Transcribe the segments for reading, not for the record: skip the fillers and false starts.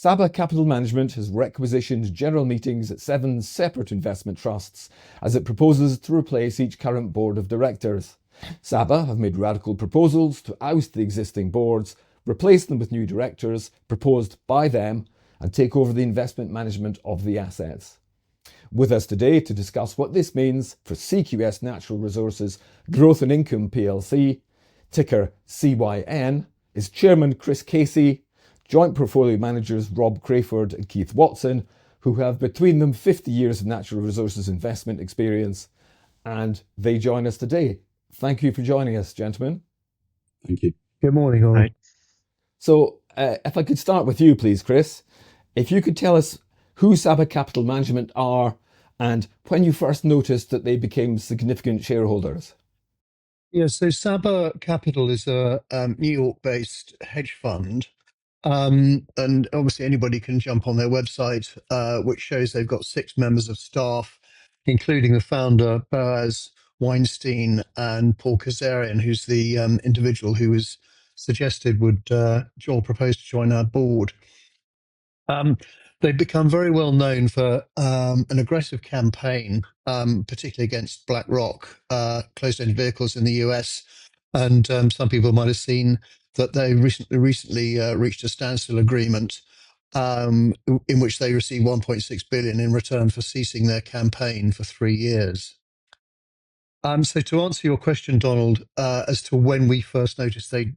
Saba Capital Management has requisitioned general meetings at 7 separate investment trusts as it proposes to replace each current board of directors. Saba have made radical proposals to oust the existing boards, replace them with new directors proposed by them, and take over the investment management of the assets. With us today to discuss what this means for CQS Natural Resources Growth and Income plc, ticker CYN, is Chairman Chris Casey, Joint Portfolio Managers Rob Crayfourd and Keith Watson, who have between them 50 years of natural resources investment experience, and they join us today. Thank you for joining us, gentlemen. Thank you. Good morning, all. Right. So, if I could start with you, please, Chris. If you could tell us who Saba Capital Management are and when you first noticed that they became significant shareholders. Yeah, so Saba Capital is a New York-based hedge fund. And obviously anybody can jump on their website, which shows they've got 6 members of staff, including the founder, Boaz Weinstein, and Paul Kazarian, who's the individual who was suggested would propose to join our board. They've become very well known for an aggressive campaign, particularly against BlackRock, closed-ended vehicles in the US. And some people might have seen that they recently reached a standstill agreement in which they received 1.6 billion in return for ceasing their campaign for 3 years. So to answer your question, Donald, as to when we first noticed they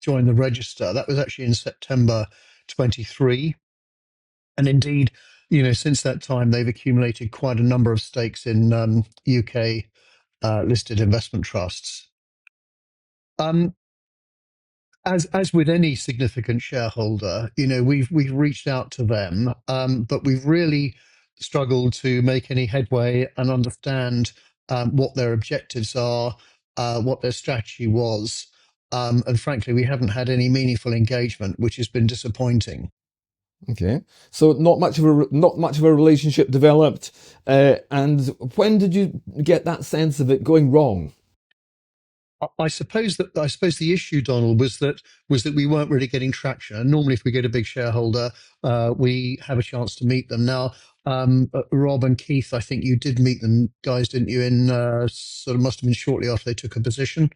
joined the register, that was actually in September 23. And indeed, since that time, they've accumulated quite a number of stakes in UK listed investment trusts. As with any significant shareholder, we've reached out to them, but we've really struggled to make any headway and understand what their objectives are, what their strategy was, and frankly, we haven't had any meaningful engagement, which has been disappointing. Okay, so not much of a relationship developed, and when did you get that sense of it going wrong? I suppose the issue, Donald, was that we weren't really getting traction. And normally, if we get a big shareholder, we have a chance to meet them. Now, Rob and Keith, I think you did meet them, guys, didn't you? In sort of must have been shortly after they took a position,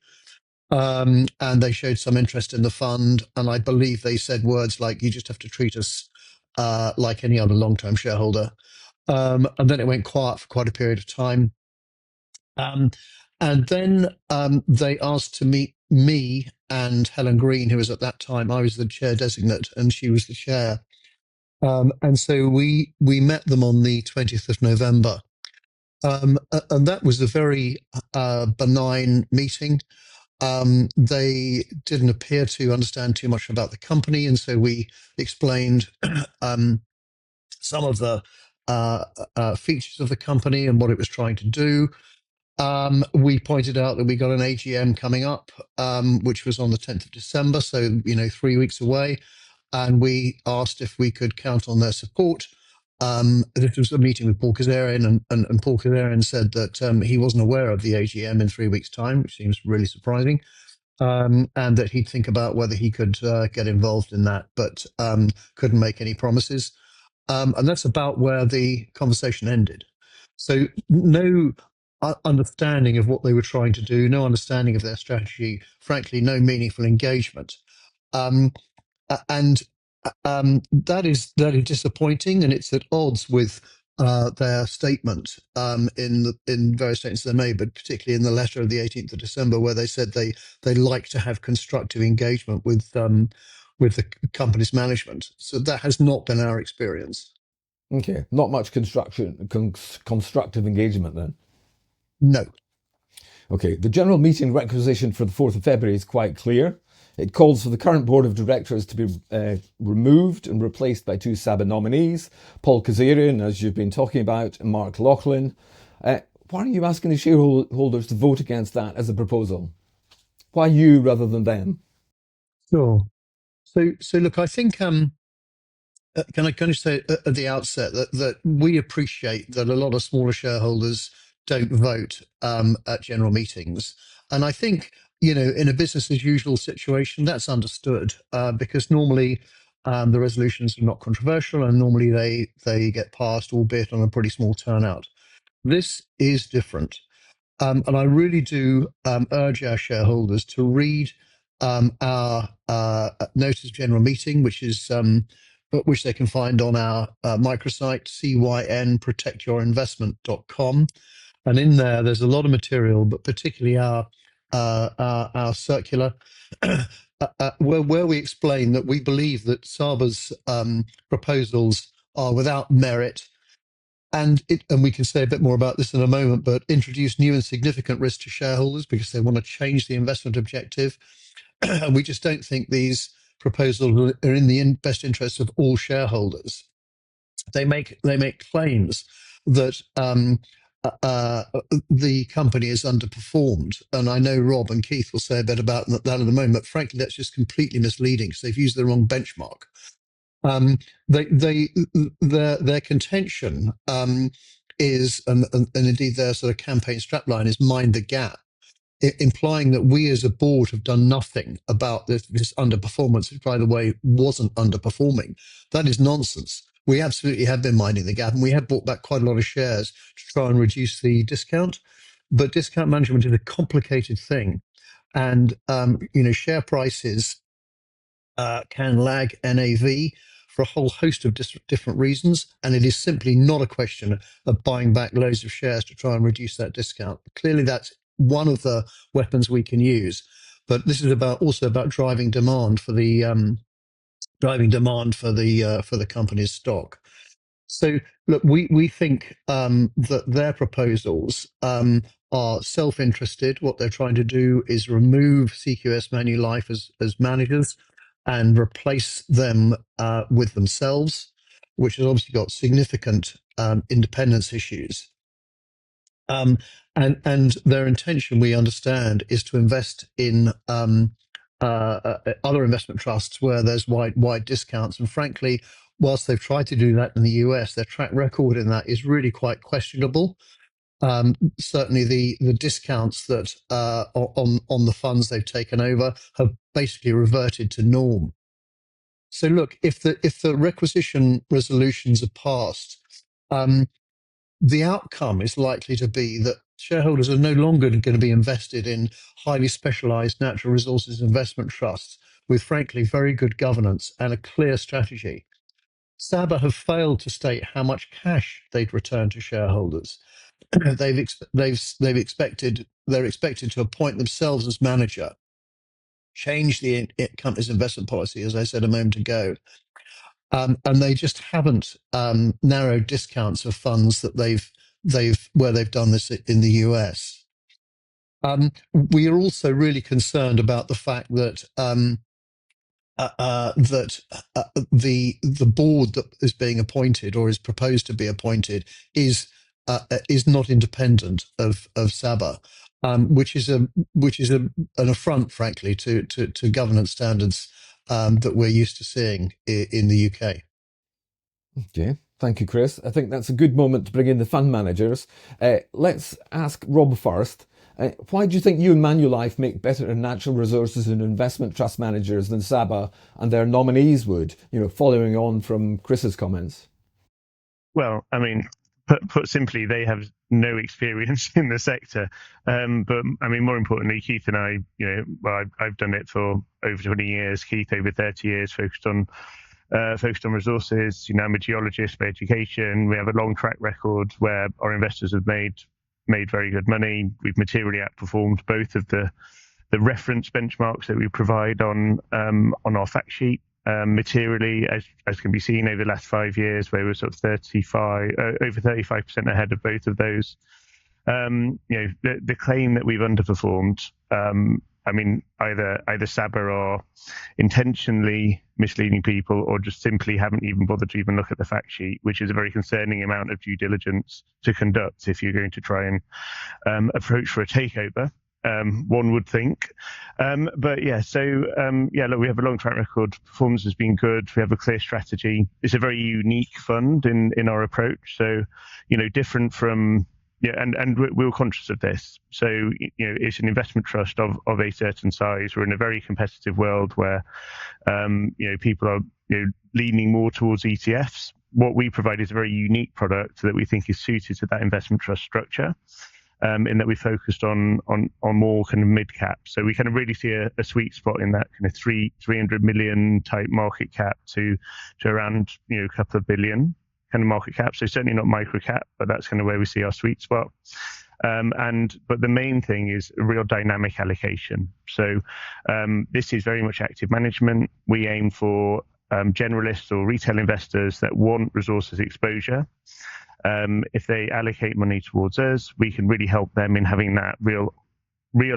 and they showed some interest in the fund. And I believe they said words like, "You just have to treat us like any other long-term shareholder." And then it went quiet for quite a period of time. And then they asked to meet me and Helen Green, who was at that time, I was the chair designate and she was the chair. And so we met them on the 20th of November. And that was a very benign meeting. They didn't appear to understand too much about the company. And so we explained some of the features of the company and what it was trying to do. We pointed out that we got an AGM coming up, which was on the 10th of December, so 3 weeks away, and we asked if we could count on their support. This was a meeting with Paul Kazarian, and Paul Kazarian said that he wasn't aware of the AGM in 3 weeks' time, which seems really surprising, and that he'd think about whether he could get involved in that, but couldn't make any promises. And that's about where the conversation ended. So no understanding of what they were trying to do, no understanding of their strategy, frankly, no meaningful engagement. And that is disappointing, and it's at odds with their statement in various statements they made, but particularly in the letter of the 18th of December, where they said they like to have constructive engagement with the company's management. So that has not been our experience. Okay, not much constructive engagement then. No. Okay, the general meeting requisition for the 4th of February is quite clear. It calls for the current board of directors to be removed and replaced by 2 Saba nominees, Paul Kazarian, as you've been talking about, and Mark Laughlin. Why are you asking the shareholders to vote against that as a proposal? Why you rather than them? Sure. So look, I think can I just say at the outset that we appreciate that a lot of smaller shareholders don't vote at general meetings, and I think in a business as usual situation that's understood because normally The resolutions are not controversial, and normally they get passed, albeit on a pretty small turnout. This is different. And I really do urge our shareholders to read our notice of general meeting, which they can find on our microsite, cynprotectyourinvestment.com. And in there's a lot of material, but particularly our circular, where we explain that we believe that Saba's proposals are without merit, and we can say a bit more about this in a moment, but introduce new and significant risks to shareholders because they want to change the investment objective. And we just don't think these proposals are in the best interest of all shareholders. They make claims that the company is underperformed, and I know Rob and Keith will say a bit about that in a moment. But frankly, that's just completely misleading because they've used the wrong benchmark. Their contention is, and indeed their sort of campaign strapline is mind the gap, implying that we as a board have done nothing about this underperformance, which by the way wasn't underperforming. That is nonsense. We absolutely have been minding the gap, and we have bought back quite a lot of shares to try and reduce the discount. But discount management is a complicated thing, and share prices can lag NAV for a whole host of different reasons, and it is simply not a question of buying back loads of shares to try and reduce that discount. Clearly, that's one of the weapons we can use, but this is also about driving demand for the company's stock. So, look, we think that their proposals are self-interested. What they're trying to do is remove CQS Manulife as managers and replace them with themselves, which has obviously got significant independence issues. And their intention, we understand, is to invest in other investment trusts where there's wide discounts. And frankly, whilst they've tried to do that in the US, their track record in that is really quite questionable. Certainly, the discounts that on the funds they've taken over have basically reverted to norm. So, look, if the requisition resolutions are passed, the outcome is likely to be that shareholders are no longer going to be invested in highly specialized natural resources investment trusts with, frankly, very good governance and a clear strategy. Saba have failed to state how much cash they'd return to shareholders. They're expected to appoint themselves as manager, change the company's investment policy, as I said a moment ago, and they just haven't narrowed discounts of funds that they've done this in the US. We are also really concerned about the fact that the board that is being appointed or is proposed to be appointed is not independent of Saba, which is an affront, frankly, to governance standards that we're used to seeing in the UK. Okay, thank you, Chris. I think that's a good moment to bring in the fund managers. Let's ask Rob first. Why do you think you and Manulife make better in natural resources and investment trust managers than Saba and their nominees would, following on from Chris's comments? Well, I mean, put simply, they have no experience in the sector. But I mean, more importantly, Keith and I, I've done it for over 20 years. Keith over 30 years, focused on resources. I'm a geologist by education. We have a long track record where our investors have made very good money. We've materially outperformed both of the reference benchmarks that we provide on our fact sheet. Materially, as can be seen over the last 5 years, where we're sort of over 35% ahead of both of those. The claim that we've underperformed, I mean, either Saba are intentionally misleading people or just simply haven't even bothered to even look at the fact sheet, which is a very concerning amount of due diligence to conduct if you're going to try and approach for a takeover. One would think. But yeah, look, we have a long track record. Performance has been good. We have a clear strategy. It's a very unique fund in our approach. So, different from, and we're conscious of this. So, it's an investment trust of a certain size. We're in a very competitive world where, people are, leaning more towards ETFs. What we provide is a very unique product that we think is suited to that investment trust structure, in that we focused on more kind of mid cap. So we kind of really see a sweet spot in that kind of 300 million type market cap to around a couple of billion kind of market cap. So certainly not micro cap, but that's kind of where we see our sweet spot. But the main thing is a real dynamic allocation. So this is very much active management. We aim for generalists or retail investors that want resources exposure. If they allocate money towards us, we can really help them in having that real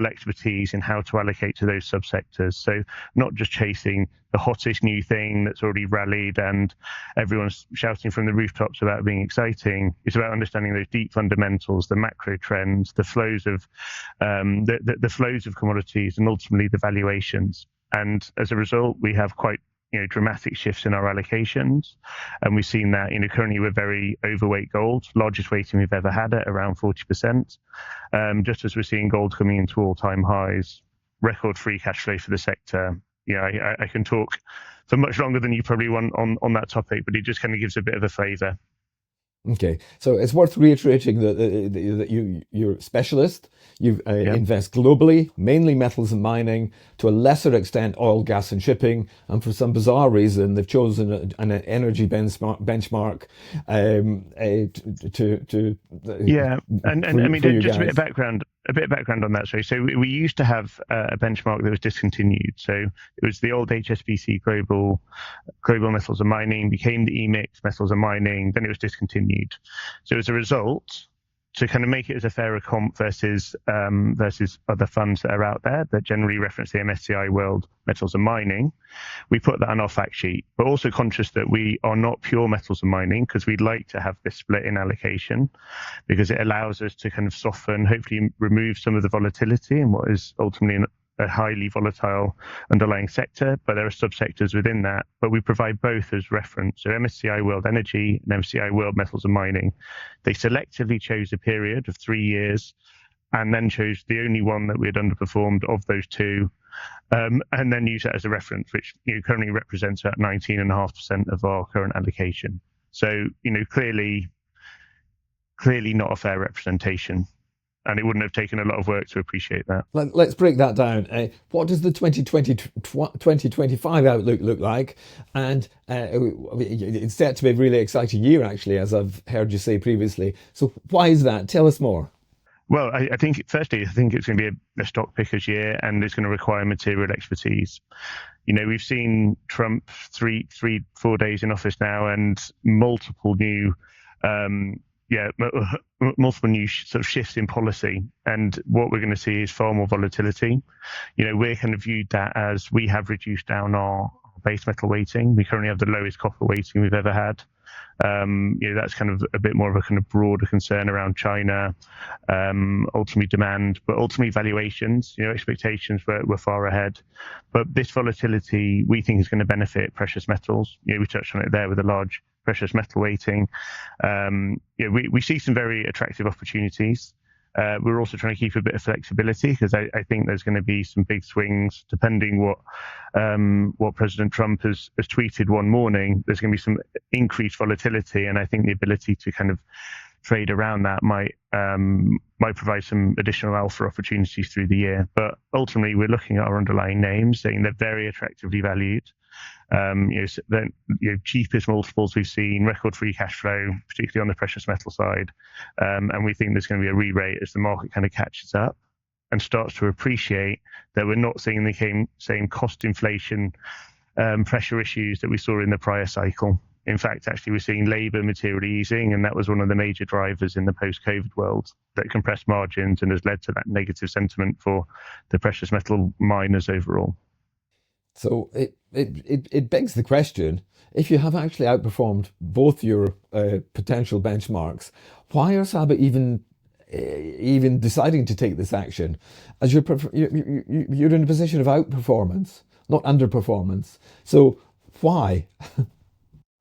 expertise in how to allocate to those subsectors. So not just chasing the hottest new thing that's already rallied and everyone's shouting from the rooftops about being exciting. It's about understanding those deep fundamentals, the macro trends, the flows of the flows of commodities, and ultimately the valuations. And as a result, we have quite dramatic shifts in our allocations, and we've seen that currently we're very overweight gold, largest weighting we've ever had at around 40%. Just as we're seeing gold coming into all-time highs, record free cash flow for the sector. I can talk for much longer than you probably want on that topic, but it just kind of gives a bit of a flavour. Okay, so it's worth reiterating that you're a specialist. You invest globally, mainly metals and mining, to a lesser extent oil, gas and shipping, and for some bizarre reason they've chosen an energy benchmark and I mean just a bit of background on that. So we used to have a benchmark that was discontinued. So it was the old HSBC Global Metals and Mining, became the EMIX Metals and Mining, then it was discontinued. So as a result, to kind of make it as a fairer comp versus other funds that are out there that generally reference the MSCI World Metals and Mining, we put that on our fact sheet, but also conscious that we are not pure metals and mining, because we'd like to have this split in allocation, because it allows us to kind of soften, hopefully remove some of the volatility in what is ultimately a highly volatile underlying sector, but there are subsectors within that. But we provide both as reference. So MSCI World Energy and MSCI World Metals and Mining, they selectively chose a period of 3 years and then chose the only one that we had underperformed of those two, and then use that as a reference, which currently represents about 19.5% of our current allocation. So clearly not a fair representation. And it wouldn't have taken a lot of work to appreciate that. Let's break that down. What does the 2025 outlook look like? And it's set to be a really exciting year, actually, as I've heard you say previously. So why is that? Tell us more. Well, I think it's going to be a stock picker's year, and it's going to require material expertise. We've seen Trump 4 days in office now, and multiple new sort of shifts in policy, and what we're going to see is far more volatility. We're kind of viewed that as we have reduced down our base metal weighting. We currently have the lowest copper weighting we've ever had. That's kind of a bit more of a kind of broader concern around China, ultimately demand, but ultimately valuations. Expectations were far ahead, but this volatility we think is going to benefit precious metals. We touched on it there with a large precious metal weighting. We see some very attractive opportunities. We're also trying to keep a bit of flexibility, because I think there's going to be some big swings depending what President Trump has tweeted one morning. There's going to be some increased volatility, and I think the ability to kind of trade around that might provide some additional alpha opportunities through the year. But ultimately, we're looking at our underlying names, saying they're very attractively valued. Cheapest multiples we've seen, record free cash flow, particularly on the precious metal side, and we think there's going to be a re-rate as the market kind of catches up and starts to appreciate that we're not seeing the same cost inflation pressure issues that we saw in the prior cycle. In fact, actually, we're seeing labour materially easing, and that was one of the major drivers in the post-COVID world that compressed margins and has led to that negative sentiment for the precious metal miners overall. So it begs the question, if you have actually outperformed both your potential benchmarks, why are Saba even deciding to take this action? As you're in a position of outperformance, not underperformance. So why?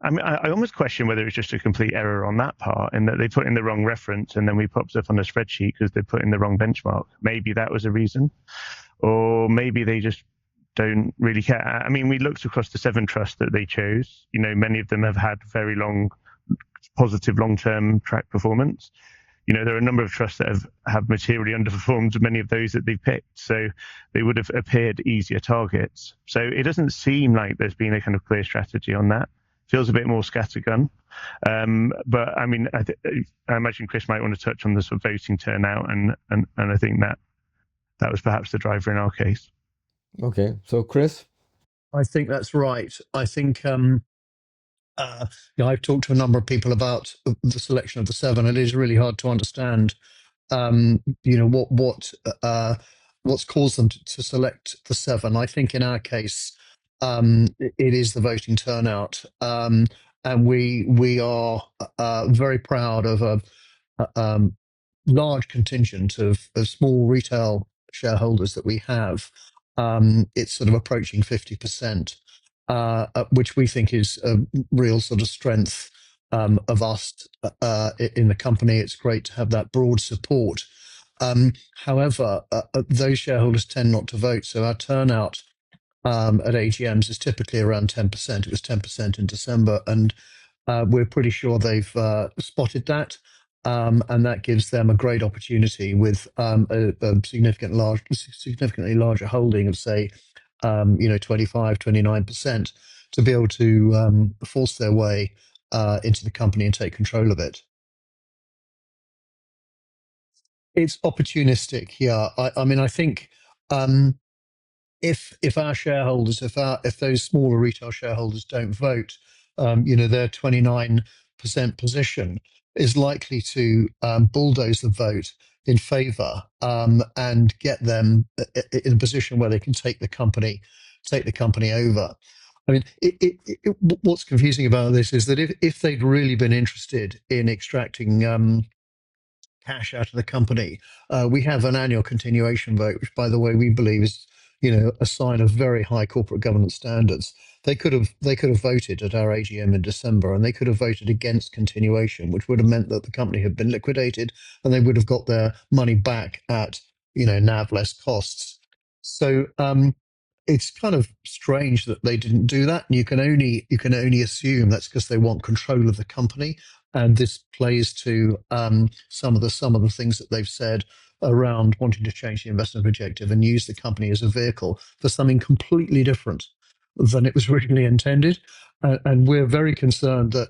I mean, I almost question whether it's just a complete error on that part, in that they put in the wrong reference and then we popped up on a spreadsheet because they put in the wrong benchmark. Maybe that was a reason, or maybe they just don't really care. I mean, we looked across the 7 trusts that they chose. Many of them have had very positive long-term track performance. There are a number of trusts that have materially underperformed many of those that they've picked. So they would have appeared easier targets. So it doesn't seem like there's been a kind of clear strategy on that. Feels a bit more scattergun. But I mean, I imagine Chris might want to touch on the sort of voting turnout, and I think that was perhaps the driver in our case. Okay, so Chris? I think that's right. I think I've talked to a number of people about the selection of the 7, and it is really hard to understand what's caused them to select the 7. I think in our case, it is the voting turnout, and we are very proud of a large contingent of small retail shareholders that we have. It's sort of approaching 50%, which we think is a real sort of strength of us in the company. It's great to have that broad support. However, those shareholders tend not to vote, so our turnout at AGMs is typically around 10%. It was 10% in December, and we're pretty sure they've spotted that. And that gives them a great opportunity with a significantly larger holding of, say, 25, 29%, to be able to force their way into the company and take control of it. It's opportunistic, yeah. I mean, I think if our shareholders, if those smaller retail shareholders don't vote, their 29% position is likely to bulldoze the vote in favour and get them in a position where they can take the company over. I mean, what's confusing about this is that if they'd really been interested in extracting cash out of the company, we have an annual continuation vote, which, by the way, we believe is a sign of very high corporate governance standards. They could have voted at our AGM in December, and they could have voted against continuation, which would have meant that the company had been liquidated, and they would have got their money back at NAV less costs. So it's kind of strange that they didn't do that, and you can only assume that's because they want control of the company, and this plays to some of the things that they've said around wanting to change the investment objective and use the company as a vehicle for something completely different than it was originally intended. And we're very concerned that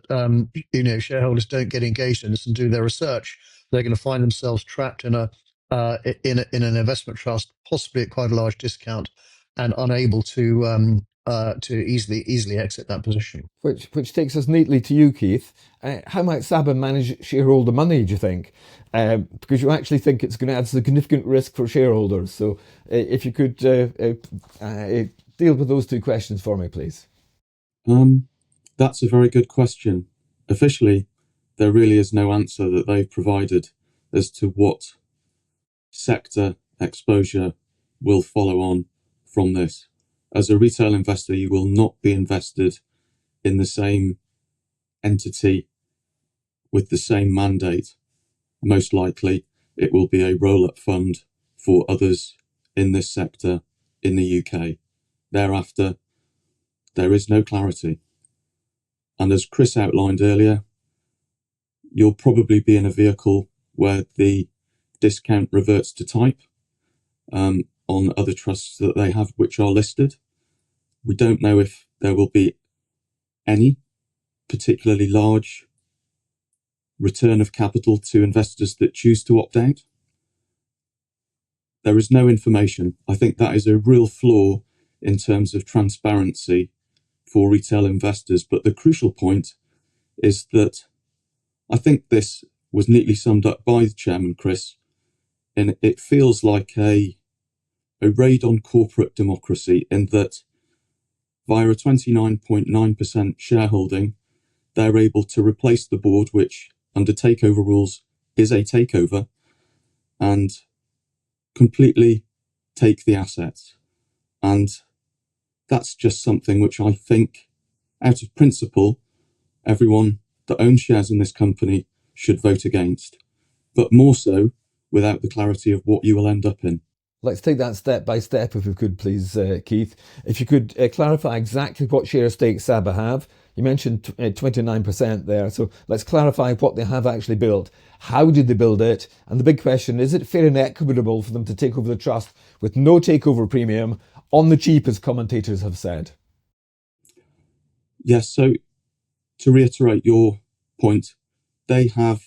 shareholders don't get engaged in this and do their research. They're going to find themselves trapped in an investment trust, possibly at quite a large discount, and unable to easily exit that position. Which takes us neatly to you, Keith. How might Saba manage shareholder money, do you think? Because you actually think it's going to add significant risk for shareholders. So if you could deal with those 2 questions for me, please. That's a very good question. Officially, there really is no answer that they've provided as to what sector exposure will follow on from this. As a retail investor, you will not be invested in the same entity with the same mandate. Most likely, it will be a roll-up fund for others in this sector in the UK. Thereafter, there is no clarity. And as Chris outlined earlier, you'll probably be in a vehicle where the discount reverts to type on other trusts that they have which are listed. We don't know if there will be any particularly large return of capital to investors that choose to opt out. There is no information. I think that is a real flaw in terms of transparency for retail investors. But the crucial point is that I think this was neatly summed up by the chairman, Chris, and it feels like a raid on corporate democracy, in that via a 29.9% shareholding, they're able to replace the board, which under takeover rules is a takeover, and completely take the assets. And that's just something which I think, out of principle, everyone that owns shares in this company should vote against, but more so without the clarity of what you will end up in. Let's take that step by step, if we could, please, Keith. If you could clarify exactly what share stake Saba have. You mentioned 29% there, so let's clarify what they have actually built. How did they build it? And the big question, is it fair and equitable for them to take over the trust with no takeover premium on the cheap, as commentators have said? Yes, so to reiterate your point, they have,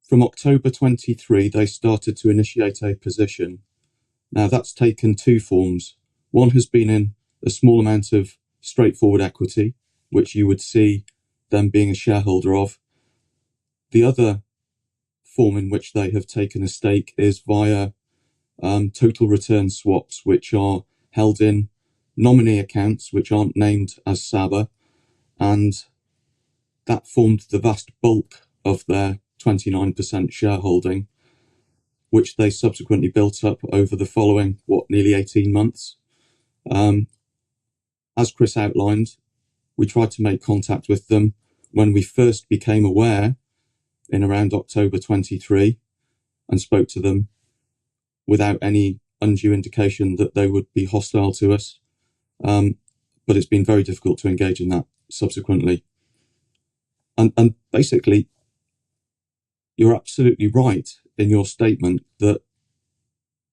from October 23, they started to initiate a position. Now, that's taken two forms. One has been in a small amount of straightforward equity, which you would see them being a shareholder of. The other form in which they have taken a stake is via total return swaps, which are held in nominee accounts, which aren't named as Saba, and that formed the vast bulk of their 29% shareholding, which they subsequently built up over the following, nearly 18 months. As Chris outlined, we tried to make contact with them when we first became aware in around October 23 and spoke to them without any undue indication that they would be hostile to us. But it's been very difficult to engage in that subsequently. And basically, you're absolutely right in your statement that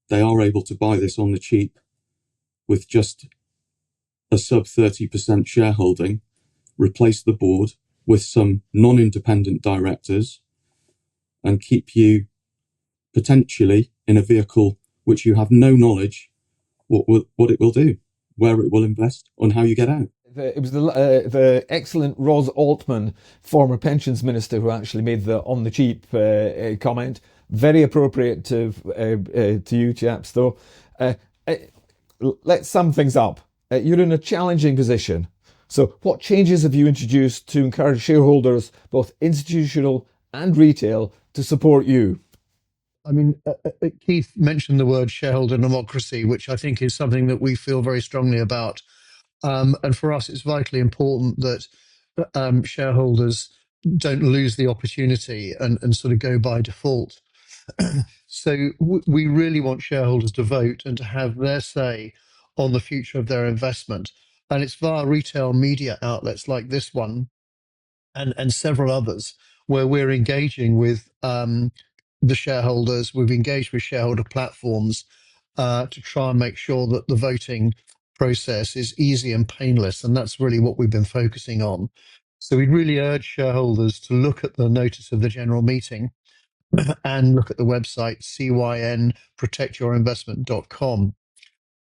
they are able to buy this on the cheap with just a sub 30% shareholding, replace the board with some non-independent directors, and keep you potentially in a vehicle which you have no knowledge what it will do, where it will invest, on how you get out. It was the excellent Ros Altman, former pensions minister, who actually made the on the cheap comment. Very appropriate to you chaps, though. Let's sum things up. You're in a challenging position. So what changes have you introduced to encourage shareholders, both institutional and retail, to support you? I mean, Keith mentioned the word shareholder democracy, which I think is something that we feel very strongly about. And for us, it's vitally important that shareholders don't lose the opportunity and sort of go by default. So we really want shareholders to vote and to have their say on the future of their investment. And it's via retail media outlets like this one and several others where we're engaging with the shareholders. We've engaged with shareholder platforms to try and make sure that the voting process is easy and painless. And that's really what we've been focusing on. So we'd really urge shareholders to look at the notice of the general meeting and look at the website cynprotectyourinvestment.com,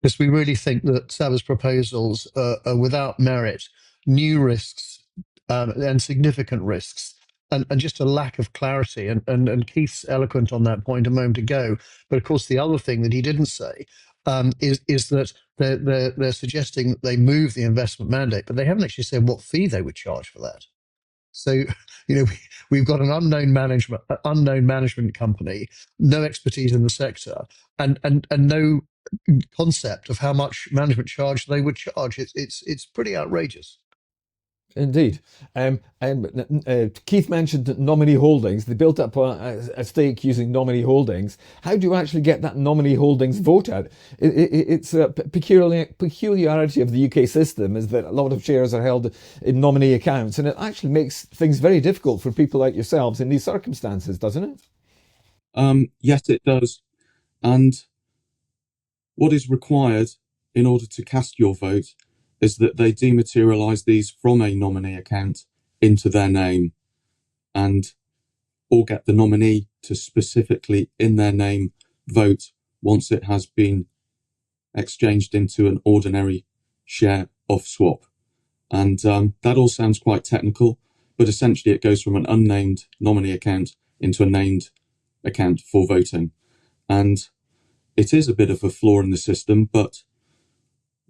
because we really think that Saba's proposals are without merit, new risks and significant risks, and just a lack of clarity. And Keith's eloquent on that point a moment ago. But of course, the other thing that he didn't say is that they're suggesting that they move the investment mandate, but they haven't actually said what fee they would charge for that. So, we've got an unknown management company, no expertise in the sector, and no concept of how much management charge they would charge. It's pretty outrageous. Indeed. Keith mentioned nominee holdings. They built up a stake using nominee holdings. How do you actually get that nominee holdings vote out? It's a peculiarity of the UK system is that a lot of shares are held in nominee accounts, and it actually makes things very difficult for people like yourselves in these circumstances, doesn't it? Yes, it does. And what is required in order to cast your vote is that they dematerialise these from a nominee account into their name, or get the nominee to specifically in their name vote once it has been exchanged into an ordinary share off swap. And that all sounds quite technical, but essentially it goes from an unnamed nominee account into a named account for voting. And it is a bit of a flaw in the system, but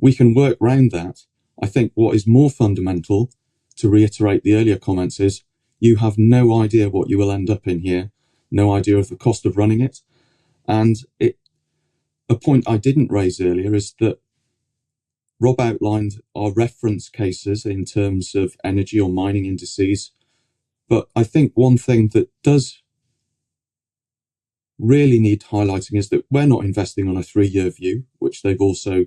we can work around that. I think what is more fundamental, to reiterate the earlier comments, is you have no idea what you will end up in here, no idea of the cost of running it. And a point I didn't raise earlier is that Rob outlined our reference cases in terms of energy or mining indices. But I think one thing that does really need highlighting is that we're not investing on a 3-year view, which they've also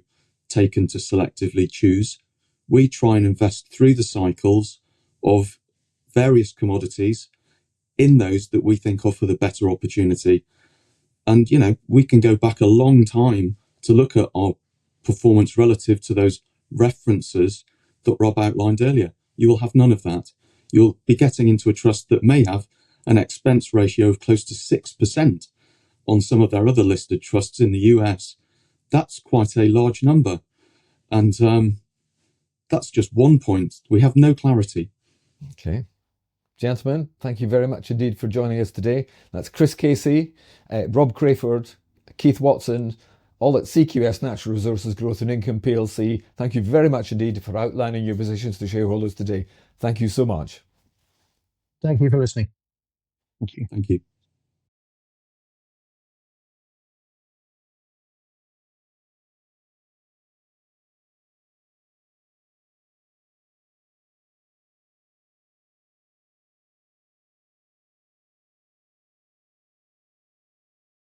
taken to selectively choose. We try and invest through the cycles of various commodities in those that we think offer the better opportunity. And, we can go back a long time to look at our performance relative to those references that Rob outlined earlier. You will have none of that. You'll be getting into a trust that may have an expense ratio of close to 6% on some of their other listed trusts in the US. That's quite a large number. And that's just one point. We have no clarity. Okay. Gentlemen, thank you very much indeed for joining us today. That's Chris Casey, Rob Crayfourd, Keith Watson, all at CQS Natural Resources Growth and Income PLC. Thank you very much indeed for outlining your positions to shareholders today. Thank you so much. Thank you for listening. Thank you. Thank you.